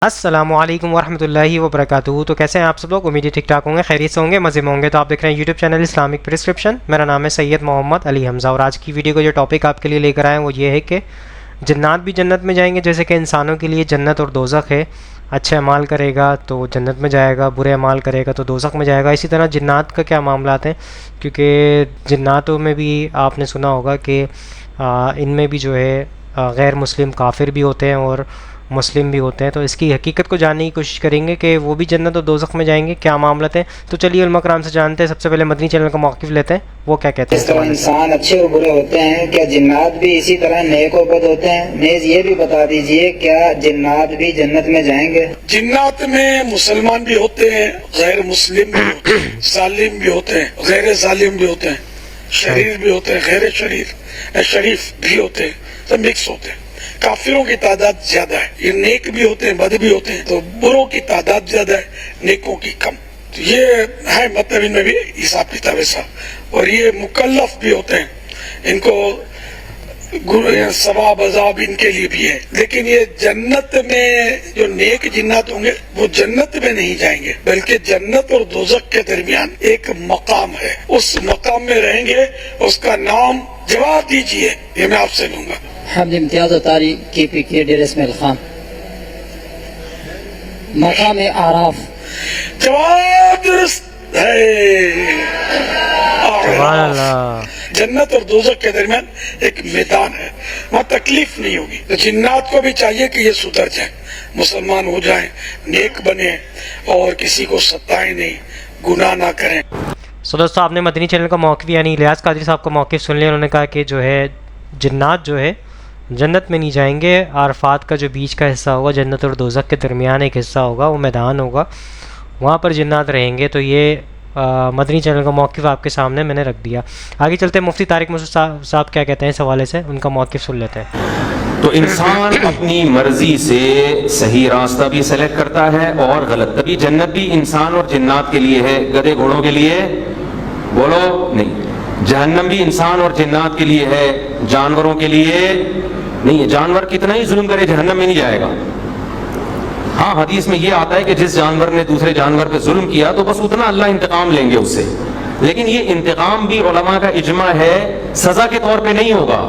السلام علیکم ورحمۃ اللہ وبرکاتہ۔ تو کیسے ہیں آپ سب لوگ؟ امید ٹھیک ٹھاک ہوں گے، خیریت سے ہوں گے، مزے میں ہوں گے۔ تو آپ دیکھ رہے ہیں یوٹیوب چینل اسلامک پرسکرپشن۔ میرا نام ہے سید محمد علی حمزہ، اور آج کی ویڈیو کا جو ٹاپک آپ کے لیے لے کر آئے ہیں وہ یہ ہے کہ جنات بھی جنت میں جائیں گے، جیسے کہ انسانوں کے لیے جنت اور دوزخ ہے۔ اچھے اعمال کرے گا تو جنت میں جائے گا، برے اعمال کرے گا تو دوزخ میں جائے گا۔ اسی طرح جنات کا کیا معاملات ہیں، کیونکہ جناتوں میں بھی آپ نے سنا ہوگا کہ ان میں بھی جو ہے غیر مسلم کافر بھی ہوتے ہیں اور مسلم بھی ہوتے ہیں۔ تو اس کی حقیقت کو جاننے کی کوشش کریں گے کہ وہ بھی جنت اور دوزخ میں جائیں گے، کیا معاملات ہیں۔ تو چلیے علماء کرام سے جانتے ہیں۔ سب سے پہلے مدنی چینل کا موقف لیتے ہیں، وہ کیا کہتے ہیں اس طرح انسان اچھے اور برے ہوتے ہیں، کیا جنات بھی اسی طرح نیک و بد ہوتے ہیں؟ نیز یہ بھی بتا دیجئے کیا جنات بھی جنت میں جائیں گے؟ جنات میں مسلمان بھی ہوتے ہیں، غیر مسلم بھی ہوتے ہیں، ظالم بھی ہوتے ہیں، غیر ظالم بھی ہوتے ہیں، شریر بھی ہوتے ہیں، غیر شریف بھی ہوتے ہیں، سب مکس ہوتے ہیں۔ کافروں کی تعداد زیادہ ہے، یہ نیک بھی ہوتے ہیں، بد بھی ہوتے ہیں، تو بروں کی تعداد زیادہ ہے، نیکوں کی کم۔ تو یہ ہے مطلب ان میں بھی حساب کتاب ایسا۔ اور یہ مکلف بھی ہوتے ہیں، ان کو ثواب عذاب ان کے لیے بھی ہے، لیکن یہ جنت میں جو نیک جنات ہوں گے وہ جنت میں نہیں جائیں گے، بلکہ جنت اور دوزخ کے درمیان ایک مقام ہے، اس مقام میں رہیں گے۔ اس کا نام جواب دیجئے، یہ میں آپ سے لوں گا۔ حمد امتیاز و تاری KPK ڈیر اسماعیل خان، مقام اعراف۔ جواب درست ہے۔ سبحان اللہ۔ جنت اور دوزخ کے درمیان ایک میدان ہے، وہاں تکلیف نہیں ہوگی۔ تو جنات کو بھی چاہیے کہ یہ سدھر جائیں، مسلمان ہو جائیں، نیک بنیں اور کسی کو ستائیں نہیں، گناہ نہ کریں۔ دوستو آپ نے مدنی چینل کا موقف یعنی الیاس قادری صاحب کا موقف سن لیا۔ انہوں نے کہا کہ جو ہے جنات جو ہے جنت میں نہیں جائیں گے، عرفات کا جو بیچ کا حصہ ہوگا، جنت اور دوزخ کے درمیان ایک حصہ ہوگا، وہ میدان ہوگا، وہاں پر جنات رہیں گے۔ تو یہ مدنی چینل کا موقف آپ کے سامنے میں نے رکھ دیا۔ آگے چلتے ہیں، مفتی طارق مسعود صاحب کیا کہتے ہیں اس حوالے سے، ان کا موقف سن لیتے ہیں۔ تو انسان اپنی مرضی سے صحیح راستہ بھی سلیکٹ کرتا ہے اور غلط۔ تبھی جنت بھی انسان اور جنات کے لیے ہے، گدھے گھوڑوں کے لیے بولو نہیں۔ جہنم بھی انسان اور جنات کے لیے ہے، جانوروں کے لیے نہیں ہے۔ جانور کتنا ہی ظلم کرے جہنم میں نہیں جائے گا۔ ہاں حدیث میں یہ آتا ہے کہ جس جانور نے دوسرے جانور پہ ظلم کیا تو بس اتنا اللہ انتقام لیں گے اس سے، لیکن یہ انتقام بھی علماء کا اجماع ہے سزا کے طور پہ نہیں ہوگا۔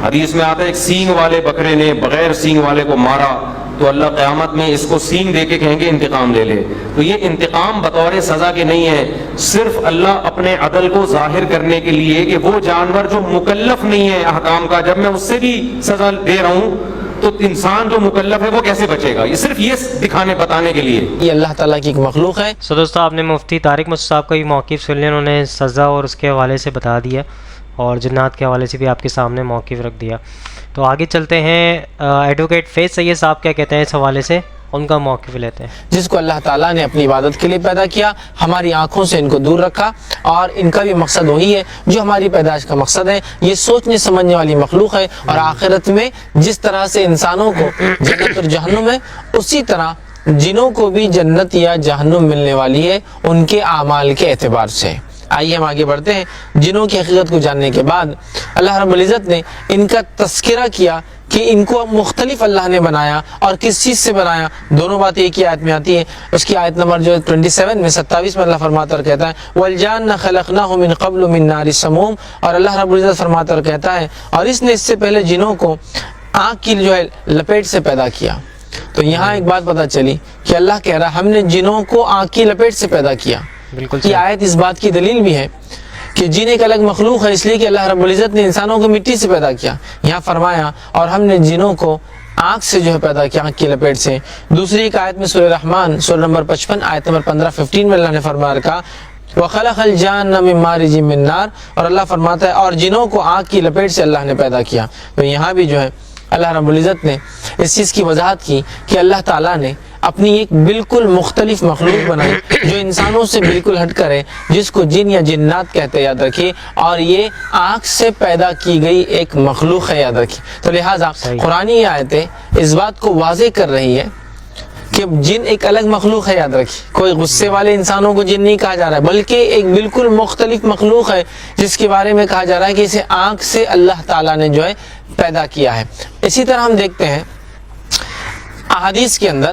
حدیث میں آتا ہے ایک سینگ والے بکرے نے بغیر سینگ والے کو مارا تو اللہ قیامت میں اس کو سینگ دے کے کہیں گے انتقام لے لے۔ تو یہ انتقام بطور سزا کے نہیں ہے، صرف اللہ اپنے عدل کو ظاہر کرنے کے لیے کہ وہ جانور جو مکلف نہیں ہے احکام کا، جب میں اس سے بھی سزا دے رہا ہوں تو انسان جو مکلف ہے وہ کیسے بچے گا، یہ صرف یہ دکھانے بتانے کے لیے۔ یہ اللہ تعالیٰ کی ایک مخلوق ہے۔ دوستو آپ نے مفتی طارق مسعود صاحب کا بھی موقف سن لیا، انہوں نے سزا اور اس کے حوالے سے بتا دیا اور جنات کے حوالے سے بھی آپ کے سامنے موقف رکھ دیا۔ تو آگے چلتے ہیں، ایڈوکیٹ فیض سید صاحب کیا کہتے ہیں اس حوالے سے، ان کا موقف لیتے ہیں۔ جس کو اللہ تعالیٰ نے اپنی عبادت کے لیے پیدا کیا، ہماری آنکھوں سے ان کو دور رکھا، اور ان کا بھی مقصد وہی ہے جو ہماری پیدائش کا مقصد ہے۔ یہ سوچنے سمجھنے والی مخلوق ہے، اور آخرت میں جس طرح سے انسانوں کو جنت اور جہنم ہے، اسی طرح جنوں کو بھی جنت یا جہنم ملنے والی ہے ان کے اعمال کے اعتبار سے۔ آئیے ہم آگے بڑھتے ہیں۔ جنوں کی حقیقت کو جاننے کے بعد اللہ رب العزت نے ان کا تذکرہ کیا کہ ان کو مختلف اللہ نے بنایا، اور کس چیز سے بنایا، دونوں باتیں ایک ہی آیت میں آتی ہیں۔ اس کی آیت نمبر جو 27 میں 27 میں اللہ فرماتا اور کہتا ہے وَالْجَانَّ خَلَقْنَاهُ مِنْ قَبْلُ مِنْ نَارِ السَّمُومِ، اور اللہ رب العزت فرماتا اور کہتا ہے اور اس نے اس سے پہلے جنوں کو آگ کی جو ہے لپیٹ سے پیدا کیا۔ تو یہاں ایک بات پتہ چلی کہ اللہ کہہ رہا ہم نے جنوں کو آگ کی لپیٹ سے پیدا کیا۔ بالکل یہ آیت اس بات کی دلیل بھی ہے کہ جن ایک الگ مخلوق ہے، اس لیے کہ اللہ رب العزت نے انسانوں کو مٹی سے پیدا کیا۔ یہاں فرمایا اور ہم نے جنوں کو آگ سے جو ہے پیدا کیا، آگ کی لپیٹ سے۔ دوسری ایک آیت میں سورہ رحمان سورہ نمبر 55 آیت نمبر 15 میں اللہ نے فرمایا رکھا وَخَلَقَ الْجَانَّ مِن مَارِجٍ مِن نَار، اور اللہ فرماتا ہے اور جنوں کو آگ کی لپیٹ سے اللہ نے پیدا کیا۔ تو یہاں بھی جو ہے اللہ رب العزت نے اس چیز کی وضاحت کی کہ اللہ تعالیٰ نے اپنی ایک بالکل مختلف مخلوق بنائی جو انسانوں سے بالکل ہٹ کر ہے، جس کو جن یا جنات کہتے، یاد رکھیے، اور یہ آگ سے پیدا کی گئی ایک مخلوق ہے، یاد رکھیے۔ تو لہٰذا قرآنی آیتیں اس بات کو واضح کر رہی ہے کہ جن ایک الگ مخلوق ہے، یاد رکھیے، کوئی غصے والے انسانوں کو جن نہیں کہا جا رہا ہے، بلکہ ایک بالکل مختلف مخلوق ہے جس کے بارے میں کہا جا رہا ہے کہ اسے آگ سے اللہ تعالیٰ نے جو ہے پیدا کیا ہے۔ اسی طرح ہم دیکھتے ہیں احادیث کے اندر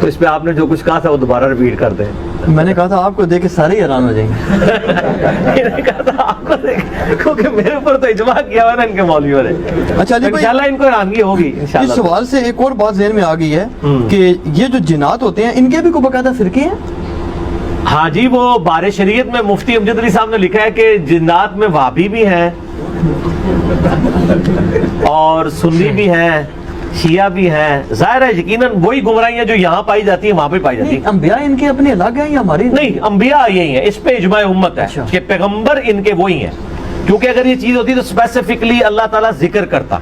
تو اس پہ آپ نے جو کچھ کہا تھا وہ دوبارہ ریپیٹ کر دیں. میں نے کہا تھا آپ کو دیکھ کے سارے ہی حیران ہو جائیں گے. میں نے کہا تھا آپ کو کیونکہ میرے اوپر تو اجماع کیا ہوا نا ان کے مولویوں نے. اچھا علی بھائی, انشاءاللہ ان کو حیرانگی ہوگی اس انشاءاللہ. سوال سے ایک اور بات ذہن میں آ گئی ہے کہ یہ جو جنات ہوتے ہیں ان کے بھی کوئی باقاعدہ فرقے ہیں؟ ہاں جی, وہ بار شریعت میں مفتی امجد علی صاحب نے لکھا ہے کہ جنات میں وہابی بھی ہیں اور سنی بھی ہیں, شیعہ بھی ہیں. ظاہر ہے یقیناً وہی گمراہیاں جو یہاں پائی جاتی ہیں وہاں پہ پائی جاتی ہیں. انبیاء ان کے اپنے الگ ہیں یا ہماری؟ نہیں, انبیاء یہی ہیں, اس پہ اجماع امت ہے کہ پیغمبر ان کے وہی ہیں. کیونکہ اگر یہ چیز ہوتی تو اسپیسیفکلی اللہ تعالیٰ ذکر کرتا.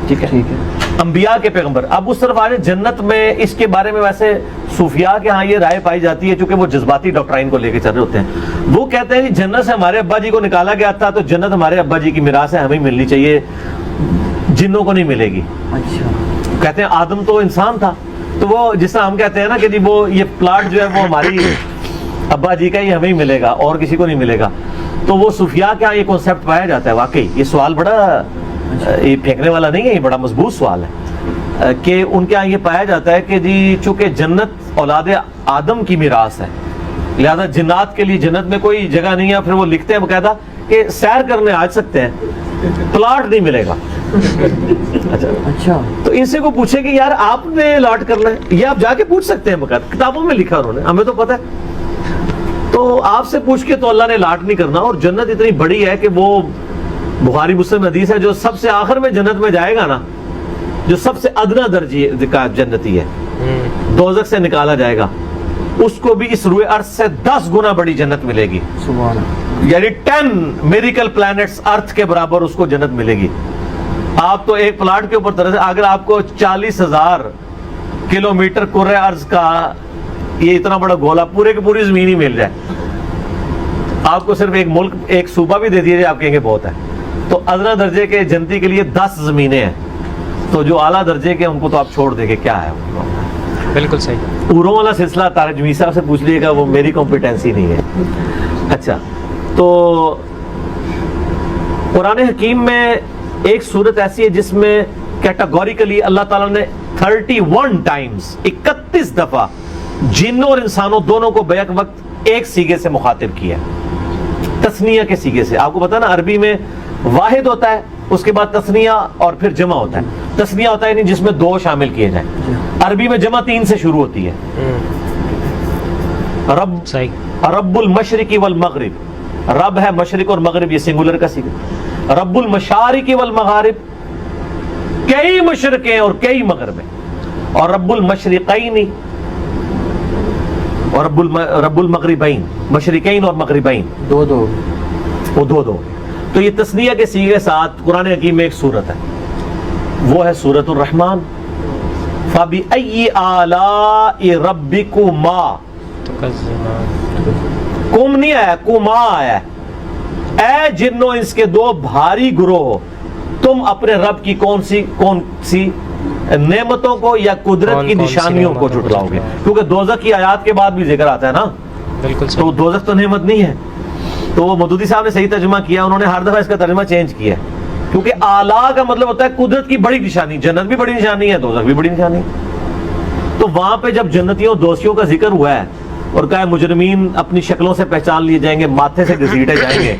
ٹھیک ہے, انبیاء کے پیغمبر. اب اس طرف آج جنت میں اس کے بارے میں ویسے صوفیاء کے ہاں یہ رائے پائی جاتی ہے, چونکہ وہ جذباتی ڈاکٹرائن کو لے کے چل رہے ہوتے ہیں. وہ کہتے ہیں کہ جنت سے ہمارے ابا جی کو نکالا گیا تھا تو جنت ہمارے ابا جی کی میراث ہے, ہمیں ملنی چاہیے, جنوں کو نہیں ملے گی. اچھا, کہتے ہیں آدم تو انسان تھا, تو وہ جس طرح ہم کہتے ہیں نا کہ جی وہ یہ پلاٹ جو ہے وہ ہماری ابا جی کا ہی ہمیں ہی ملے گا اور کسی کو نہیں ملے گا. تو وہ صوفیاء کے ہاں یہ کنسیپٹ پایا جاتا ہے. واقعی یہ سوال بڑا یہ پھینکنے والا نہیں ہے, یہ بڑا مضبوط سوال ہے کہ ان کے ہاں یہ پایا جاتا ہے کہ جی چونکہ جنت اولاد آدم کی میراث ہے, لہذا جنات کے لیے جنت میں کوئی جگہ نہیں ہے. پھر وہ لکھتے ہیں باقاعدہ کہ سیر کرنے آ سکتے ہیں, پلاٹ نہیں ملے گا. اچھا, تو ان سے کو پوچھے کہ یار آپ نے الاٹ کرنا ہے, یہ آپ جا کے پوچھ سکتے ہیں, باقاعدہ کتابوں میں لکھا انہوں نے, ہمیں تو پتہ ہے. تو آپ سے پوچھ کے تو اللہ نے الاٹ نہیں کرنا. اور جنت اتنی بڑی ہے کہ وہ بخاری مسلم حدیث ہے, جو سب سے آخر میں جنت میں جائے گا نا, جو سب سے ادنا درجے کا جنتی ہے, دوزخ سے نکالا جائے گا, اس کو بھی اس روئے ارض سے 10 گنا بڑی جنت ملے گی. سبحان اللہ. یعنی 10 میریکل پلانٹس ارتھ کے برابر اس کو جنت ملے گی. آپ تو ایک پلاٹ کے اوپر طرح سے اگر آپ کو 40,000 کلومیٹر کرۂ ارض کا یہ اتنا بڑا گولا پورے کی پوری زمین ہی مل جائے, آپ کو صرف ایک ملک ایک صوبہ بھی دے دیجیے, آپ کہیں گے بہت ہے. تو ادنا درجے کے جنتی کے لیے 10 زمینیں ہیں, تو جو اعلیٰ درجے کے ان کو تو آپ چھوڑ دیں گے کیا ہے. بالکل صحیح. اوروں والا سلسلہ طارق جمیل صاحب سے پوچھ لیے گا, وہ میری کمپیٹنسی نہیں ہے. اچھا, تو قرآن حکیم میں ایک صورت ایسی ہے جس میں کیٹاگوریکلی اللہ تعالیٰ نے 31 ٹائمز 31 دفعہ جنوں اور انسانوں دونوں کو بیک وقت ایک سیگے سے مخاطب کیا, تثنیہ کے سیگے سے. آپ کو پتا نا عربی میں واحد ہوتا ہے, اس کے بعد تثنیہ اور پھر جمع ہوتا ہے. تثنیہ ہوتا ہے یعنی جس میں 2 شامل کیے جائیں. عربی میں جمع 3 سے شروع ہوتی ہے. رب المشرق والمغرب, رب ہے مشرق اور مغرب, یہ سنگولر کا سیگا. رب المشارق والمغارب, کئی مشرقیں اور کئی مغربیں. اور رب المشرقین اور رب المغربین, مشرقین اور مغربین, 2 وہ 2. تو یہ تثنیہ کے سیغے ساتھ قرآن حکیم میں ایک سورت ہے, وہ ہے سورۃ الرحمن. فَبِأَيِّ آلَاءِ رَبِّكُمَا, کم نہیں آیا, کما آیا. اے جنوں انس کے 2 بھاری گروہ, تم اپنے رب کی کون سی نعمتوں کو یا قدرت کی نشانیوں کو جھٹلاؤ گے. کیونکہ دوزخ کی آیات کے بعد بھی ذکر آتا ہے نا, تو دوزخ تو نعمت نہیں ہے. تو وہ مودودی صاحب نے صحیح ترجمہ کیا, انہوں نے ہر دفعہ اس کا ترجمہ چینج کیا ہے, کیونکہ اعلیٰ کا مطلب ہوتا ہے قدرت کی بڑی نشانی. جنت بھی بڑی نشانی ہے, دوزخ بھی بڑی نشانی ہے. تو وہاں پہ جب جنتیوں دوستیوں کا ذکر ہوا ہے اور کہا مجرمین اپنی شکلوں سے پہچان لیے جائیں گے, ماتھے سے گھسیٹے جائیں گے,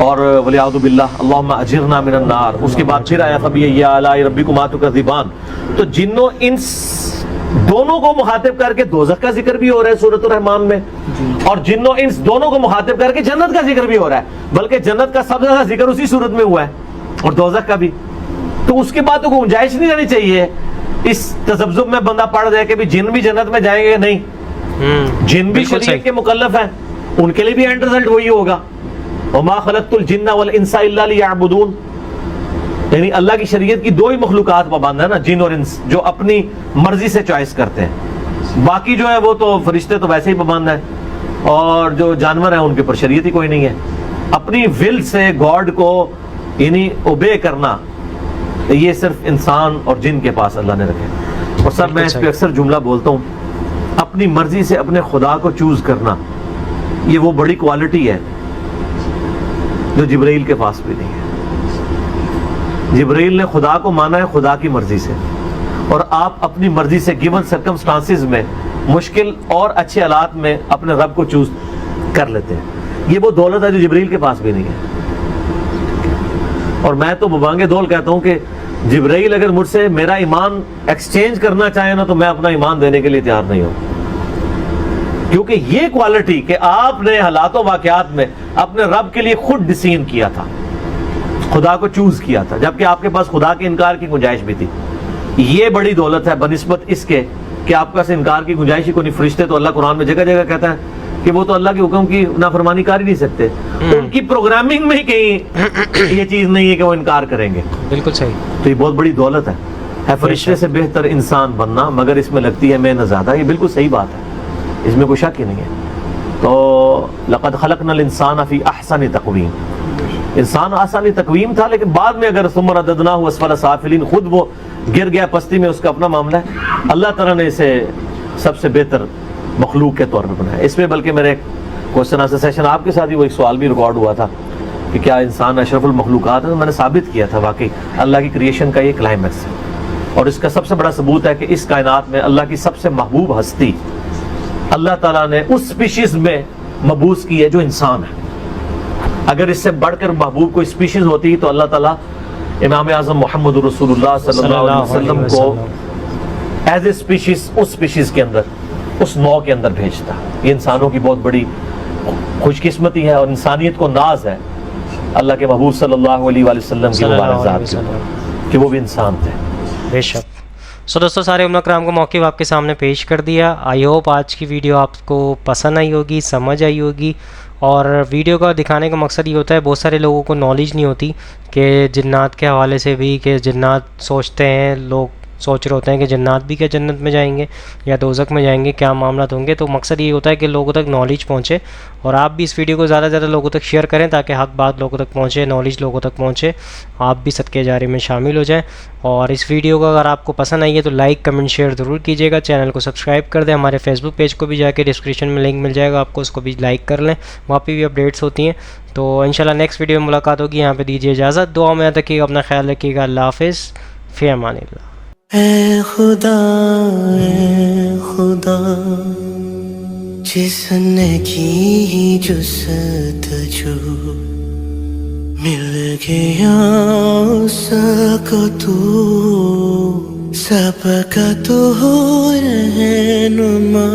اور ولیعوذ باللہ اللہم اجرنا من النار. اس کے بعد پھر آیا فبأي آلاء ربكما تكذبان. تو جنوں انس دونوں کو مخاطب کر کے دوزخ کا ذکر بھی ہو رہا ہے سورۃ الرحمن میں, اور جنوں انس دونوں کو مخاطب کر کے جنت کا ذکر بھی ہو رہا ہے. بلکہ جنت کا سب سے زیادہ ذکر اسی صورت میں ہوا ہے, اور دوزخ کا بھی. تو اس کے بعد تو گنجائش نہیں رہنی چاہیے اس تذبذب میں بندہ پڑھ دے کہ بھی جن بھی جنت میں جائیں گے. نہیں, جن بھی شریعت کے مکلف ہیں, ان کے لیے بھی اینڈ رزلٹ وہی ہوگا. وما خلقت الجن والانس الا ليعبدون, یعنی اللہ کی شریعت کی 2 ہی مخلوقات پابند ہے نا, جن اور انس, جو اپنی مرضی سے چوائس کرتے ہیں. باقی جو ہے وہ تو فرشتے تو ویسے ہی پابند ہیں, اور جو جانور ہیں ان کے اوپر شریعت ہی کوئی نہیں ہے. اپنی ول سے گاڈ کو یعنی اوبے کرنا, یہ صرف انسان اور جن کے پاس اللہ نے رکھے. اور سب میں اس پہ اکثر جملہ بولتا ہوں, اپنی مرضی سے اپنے خدا کو چوز کرنا, یہ وہ بڑی کوالٹی ہے جو جبرائیل کے پاس بھی نہیں ہے. جبرائیل نے خدا کو مانا ہے خدا کی مرضی سے, اور آپ اپنی مرضی سے گیون سرکمسٹانسز میں مشکل اور اچھے حالات میں اپنے رب کو چوز کر لیتے ہیں. یہ وہ دولت ہے جو جبریل کے پاس بھی نہیں ہے. اور میں تو ببانگ دول کہتا ہوں کہ جبرائیل اگر مجھ سے میرا ایمان ایکسچینج کرنا چاہے نا تو میں اپنا ایمان دینے کے لیے تیار نہیں ہوں. کیونکہ یہ کوالٹی کہ آپ نے حالات و واقعات میں اپنے رب کے لیے خود ڈسین کیا تھا, خدا کو چوز کیا تھا, جبکہ آپ کے پاس خدا کے انکار کی گنجائش بھی تھی. یہ بڑی دولت ہے بنسبت اس کے کہ آپ کا انکار کی گنجائش ہی کوئی نہیں. فرشتے تو اللہ قرآن میں جگہ جگہ کہتا ہے کہ وہ تو اللہ کے حکم کی نافرمانی کر ہی نہیں سکتے. ان کی پروگرامنگ میں ہی کہیں یہ چیز نہیں ہے کہ وہ انکار کریں گے. بالکل صحیح. تو یہ بہت بڑی دولت ہے فرشتے سے بہتر انسان بننا, مگر اس میں لگتی ہے محنت زیادہ. یہ بالکل صحیح بات ہے, اس میں کوئی شک ہی نہیں ہے. تو لقد خلقنا الانسان فی احسن تقویم, انسان آسانی تقویم تھا, لیکن بعد میں اگر ثم رددناہ اسفل سافلین, خود وہ گر گیا پستی میں, اس کا اپنا معاملہ ہے. اللہ تعالیٰ نے اسے سب سے بہتر مخلوق کے طور پر بنایا. اس میں بلکہ میرے کوشچن آنسر سیشن آپ کے ساتھ ہی وہ ایک سوال بھی ریکارڈ ہوا تھا کہ کیا انسان اشرف المخلوقات ہے, تو میں نے ثابت کیا تھا واقعی اللہ کی کریشن کا یہ کلائمیکس ہے. اور اس کا سب سے بڑا ثبوت ہے کہ اس کائنات میں اللہ کی سب سے محبوب ہستی اللہ تعالیٰ نے اس اسپیشیز میں مبعوث کی ہے جو انسان ہے. اگر اس سے بڑھ کر محبوب کوئی اسپیشیز ہوتی تو اللہ تعالیٰ امام اعظم محمد رسول اللہ صلی اللہ علیہ وسلم کو ایز اے اسپیشیز اس اسپیشیز کے اندر, اس نوع کے اندر بھیجتا. یہ انسانوں کی بہت بڑی خوش قسمتی ہے اور انسانیت کو ناز ہے اللہ کے محبوب صلی اللہ علیہ وآلہ وسلم کی مبارک ذات کی کہ وہ بھی انسان تھے. بے شک. سو دوستو, سارے امت کرام کو موقف آپ کے سامنے پیش کر دیا. آئی ہوپ آج کی ویڈیو آپ کو پسند آئی ہوگی, سمجھ آئی ہوگی. اور ویڈیو کا دکھانے کا مقصد یہ ہوتا ہے, بہت سارے لوگوں کو نالج نہیں ہوتی کہ جنات کے حوالے سے بھی, کہ جنات سوچتے ہیں, لوگ سوچ رہے ہوتے ہیں کہ جنات بھی کیا جنت میں جائیں گے یا دوزخ میں جائیں گے, کیا معاملات ہوں گے. تو مقصد یہ ہوتا ہے کہ لوگوں تک نالج پہنچے, اور آپ بھی اس ویڈیو کو زیادہ سے زیادہ لوگوں تک شیئر کریں تاکہ حق بات لوگوں تک پہنچے, نالج لوگوں تک پہنچے, آپ بھی صدقے جاری میں شامل ہو جائیں. اور اس ویڈیو کو اگر آپ کو پسند آئی ہے تو لائک کمنٹ شیئر ضرور کیجیے گا. چینل کو سبسکرائب کر دیں. ہمارے فیس بک پیج کو بھی جا کے ڈسکرپشن میں لنک مل جائے گا آپ کو, اس کو بھی لائک کر لیں, وہاں پہ بھی اپڈیٹس ہوتی ہیں. تو انشاءاللہ نیکسٹ ویڈیو میں ملاقات ہوگی. یہاں پہ دیجیے اجازت, دعا میں یاد رکھیے گا, اپنا خیال رکھیے گا. اللہ حافظ, فی امان اللہ. اے خدا جس نے کی جستجو, مل گیا اس کو تو, سب کا تو رہنما.